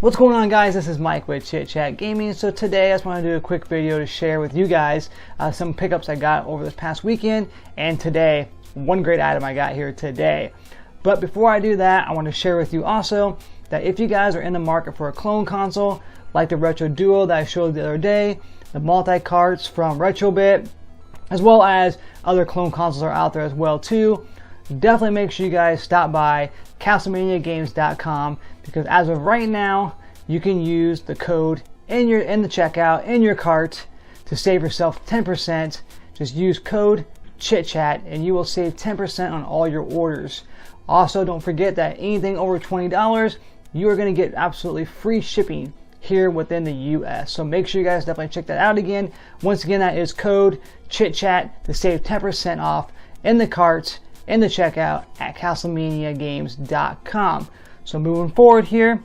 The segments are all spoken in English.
What's going on, guys? This is Mike with Chit Chat Gaming. So today I just want to do a quick video to share with you guys some pickups I got over this past weekend, and today one great item I got here today. But before I do that, I want to share with you also that if you guys are in the market for a clone console like the Retro Duo that I showed the other day, the multi-carts from Retrobit, as well as other clone consoles are out there as well too, definitely make sure you guys stop by CastleManiaGames.com, because as of right now you can use the code in the checkout in your cart to save yourself 10%. Just use code chitchat and you will save 10% on all your orders. Also, don't forget that anything over $20 you are going to get absolutely free shipping here within the US. So make sure you guys definitely check that out again. Once again, that is code chitchat to save 10% off in the cart in the checkout at CastleManiaGames.com. So moving forward here,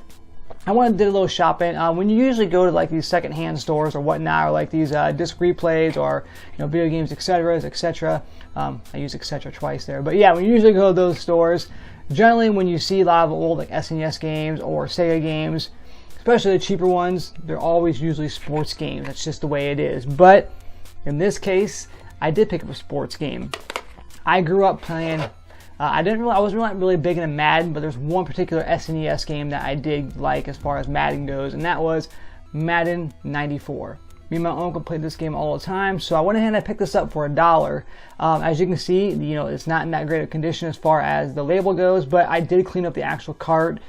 I want to do a little shopping. When you usually go to like these secondhand stores or whatnot, or like these disc replays or video games, etc. I use etc twice there, but yeah, when you usually go to those stores, generally when you see a lot of old like SNES games or Sega games, especially the cheaper ones, they're always usually sports games. That's just the way it is. But in this case, I did pick up a sports game. I grew up playing. I wasn't really big into Madden, but there's one particular SNES game that I did like as far as Madden goes, and that was Madden 94. Me and my uncle played this game all the time, so I went ahead and I picked this up for $1. As you can see, it's not in that great of condition as far as the label goes, but I did clean up the actual cart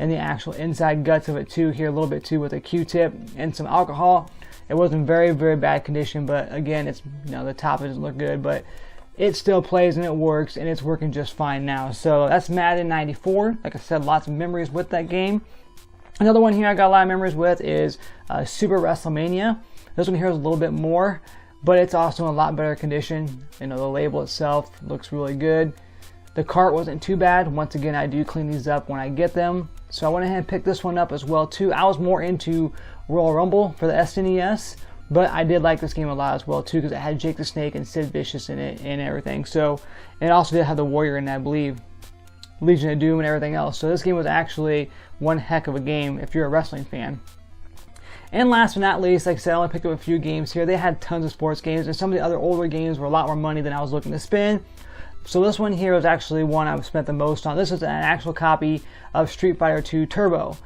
and the actual inside guts of it too here a little bit too with a Q-tip and some alcohol. It wasn't very bad condition, but again, it's the top doesn't look good, but it still plays and it works, and it's working just fine now. So that's Madden 94. Like I said, lots of memories with that game. Another one here I got a lot of memories with is Super WrestleMania. This one here is a little bit more, but it's also in a lot better condition. The label itself looks really good. The cart wasn't too bad. Once again, I do clean these up when I get them. So I went ahead and picked this one up as well too. I was more into Royal Rumble for the SNES, but I did like this game a lot as well too, because it had Jake the Snake and Sid Vicious in it and everything. So, and it also did have the Warrior in it, I believe, Legion of Doom and everything else. So this game was actually one heck of a game if you're a wrestling fan. And last but not least, like I said, I only picked up a few games here. They had tons of sports games, and some of the other older games were a lot more money than I was looking to spend. So this one here was actually one I've spent the most on. This is an actual copy of Street Fighter 2 Turbo.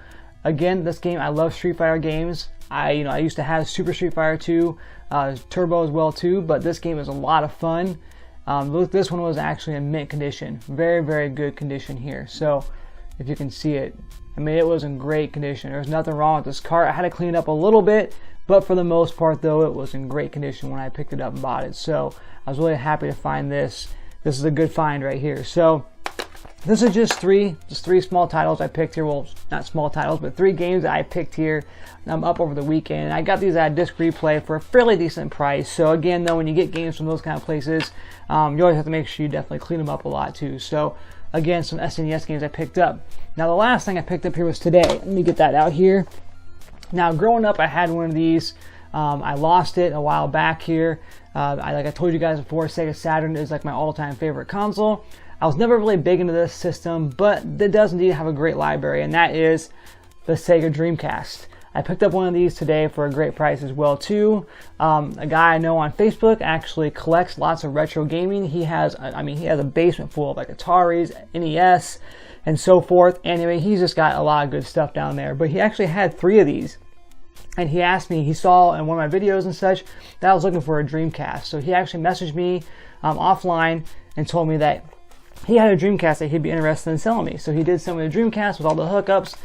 Again, this game, I love Street Fighter games. I used to have Super Street Fighter 2 Turbo as well too, but this game is a lot of fun. This one was actually in mint condition, very good condition here. So if you can see it, it was in great condition. There's nothing wrong with this cart. I had to clean it up a little bit, but for the most part though, it was in great condition when I picked it up and bought it. So I was really happy to find this. This is a good find right here. So this is just three small titles I picked here. Well, not small titles, but 3 games that I picked here up over the weekend. I got these at Disc Replay for a fairly decent price. So again, though, when you get games from those kind of places, you always have to make sure you definitely clean them up a lot too. So again, some SNES games I picked up. Now the last thing I picked up here was today. Let me get that out here. Now growing up, I had one of these. I lost it a while back here. Like I told you guys before, Sega Saturn is like my all-time favorite console. I was never really big into this system, but it does indeed have a great library, and that is the Sega Dreamcast. I picked up one of these today for a great price as well too. A guy I know on Facebook actually collects lots of retro gaming. He has a basement full of like Ataris, NES, and so forth. Anyway, he's just got a lot of good stuff down there. But he actually had 3 of these. And he asked me, he saw in one of my videos and such, that I was looking for a Dreamcast. So he actually messaged me offline and told me that he had a Dreamcast that he'd be interested in selling me. So he did send me the Dreamcast with all the hookups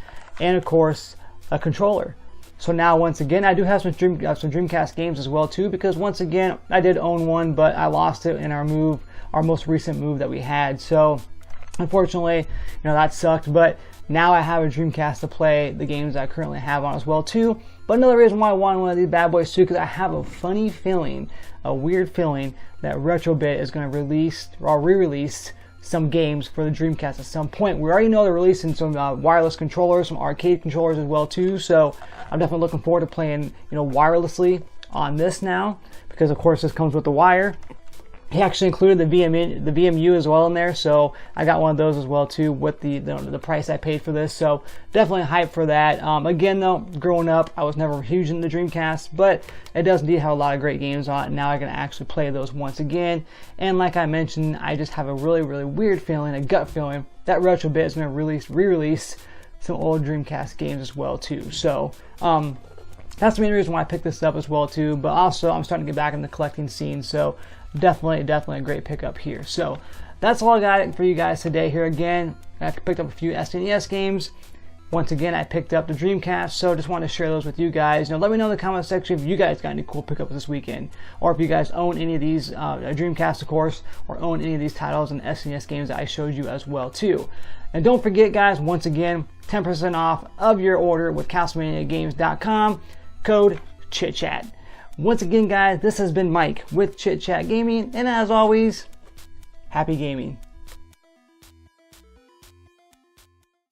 and of course a controller. So now once again, I do have some Dreamcast games as well too, because once again I did own one, but I lost it in our most recent move that we had. So unfortunately, that sucked, but now I have a Dreamcast to play the games I currently have on as well too. But another reason why I wanted one of these bad boys too, because I have a funny feeling, a weird feeling, that Retrobit is going to release or re-release some games for the Dreamcast at some point. We already know they're releasing some wireless controllers, some arcade controllers as well too. So I'm definitely looking forward to playing wirelessly on this now, because of course this comes with the wire. He actually included the VMU as well in there, so I got one of those as well too with the price I paid for this. So definitely hyped for that. Again though, growing up, I was never huge in the Dreamcast, but it does indeed have a lot of great games on it, and now I can actually play those once again. And like I mentioned, I just have a really weird feeling, a gut feeling, that Retrobit is going to re-release some old Dreamcast games as well too. So that's the main reason why I picked this up as well too. But also, I'm starting to get back in the collecting scene, so definitely a great pickup here. So that's all I got for you guys today. Here again, I picked up a few SNES games. Once again, I picked up the Dreamcast, so just wanted to share those with you guys. Let me know in the comment section if you guys got any cool pickups this weekend, or if you guys own any of these Dreamcast, of course, or own any of these titles and SNES games that I showed you as well too. And don't forget, guys, once again, 10% off of your order with CastleManiaGames.com, code chitchat. Once again, guys, this has been Mike with Chit Chat Gaming, and as always, happy gaming.